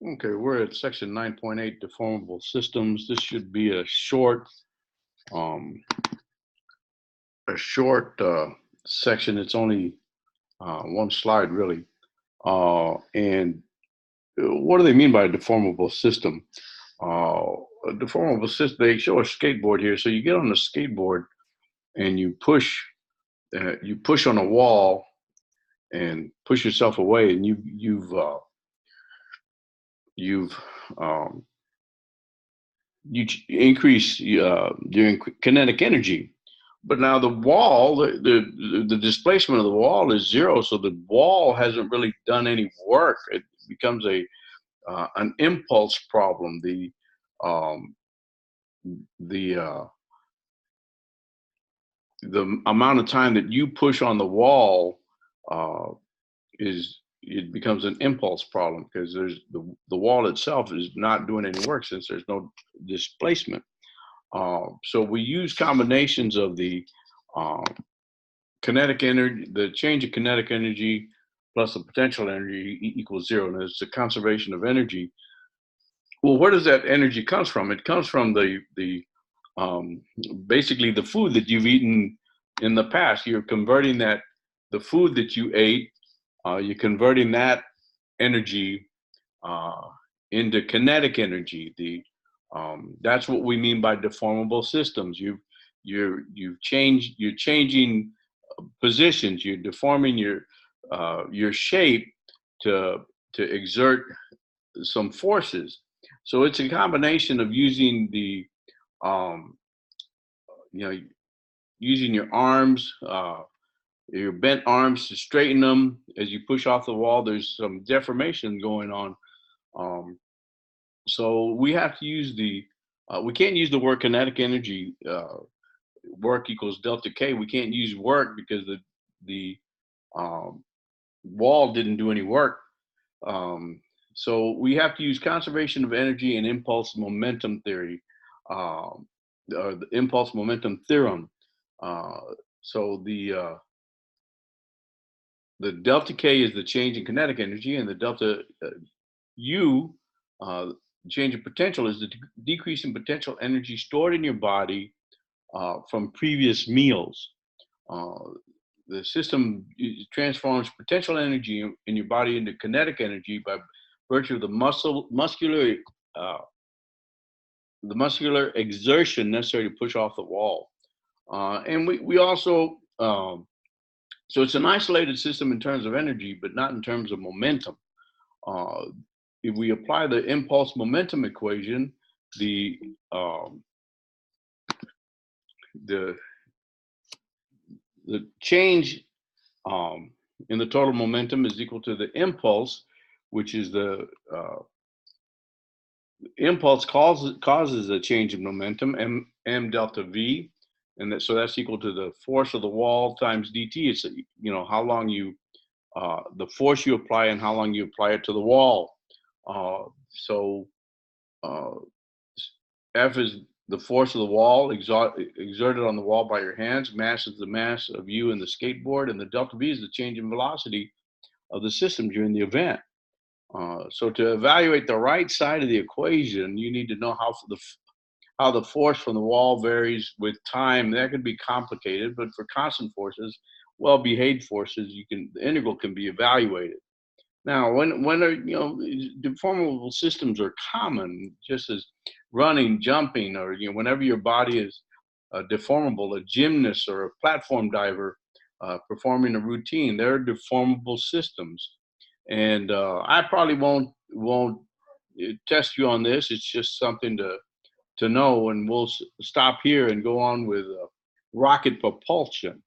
Okay, we're at section 9.8, deformable systems. This should be um, a short section. It's only one slide, really. And what do they mean by a deformable system? A deformable system. They show a skateboard here. So you get on the skateboard and you push. You push on a wall and push yourself away, and you've um, increase your kinetic energy. But now the wall, the displacement of the wall is zero, so the wall hasn't really done any work. It becomes a an impulse problem. Um, the the amount of time that you push on the wall uh, is it becomes an impulse problem because there's the wall itself is not doing any work since there's no displacement. So we use combinations of the uh, kinetic energy, the change of kinetic energy plus the potential energy equals zero, and it's a conservation of energy. Well, where does that energy comes from? It comes from the um, basically the food that you've eaten in the past. You're converting that the food that you ate, you're converting that energy uh, into kinetic energy. That's what we mean by deformable systems. You're changing positions. You're deforming your shape to exert some forces. So it's a combination of using the um, you know using your arms, your bent arms to straighten them as you push off the wall. There's some deformation going on. Um, so we have to use we can't use the word kinetic energy. Work equals delta K. We can't use work because the um, wall didn't do any work. Um, so we have to use conservation of energy and impulse momentum theory, or the impulse momentum theorem. Uh, so the delta K is the change in kinetic energy, and the delta U, uh, change in potential, is the decrease in potential energy stored in your body from previous meals. Uh, the system transforms potential energy in your body into kinetic energy by virtue of uh, the muscular exertion necessary to push off the wall. And we also so it's an isolated system in terms of energy, but not in terms of momentum. Uh, if we apply the impulse momentum equation, the um, the the change um, in the total momentum is equal to the impulse, which is the impulse causes a change in momentum, m delta v, and so that's equal to the force of the wall times dt. It's how long the force you apply and how long you apply it to the wall. So uh, F is the force of the wall exerted on the wall by your hands. Mass is the mass of you and the skateboard, and the delta v is the change in velocity of the system during the event. So to evaluate the right side of the equation, you need to know how the force from the wall varies with time. That could be complicated, but for constant forces, well-behaved forces, the integral can be evaluated. Now, when deformable systems are common, just as running, jumping, or whenever your body is deformable, a gymnast or a platform diver performing a routine, they're deformable systems. And I probably won't test you on this. It's just something to know, and we'll stop here and go on with rocket propulsion.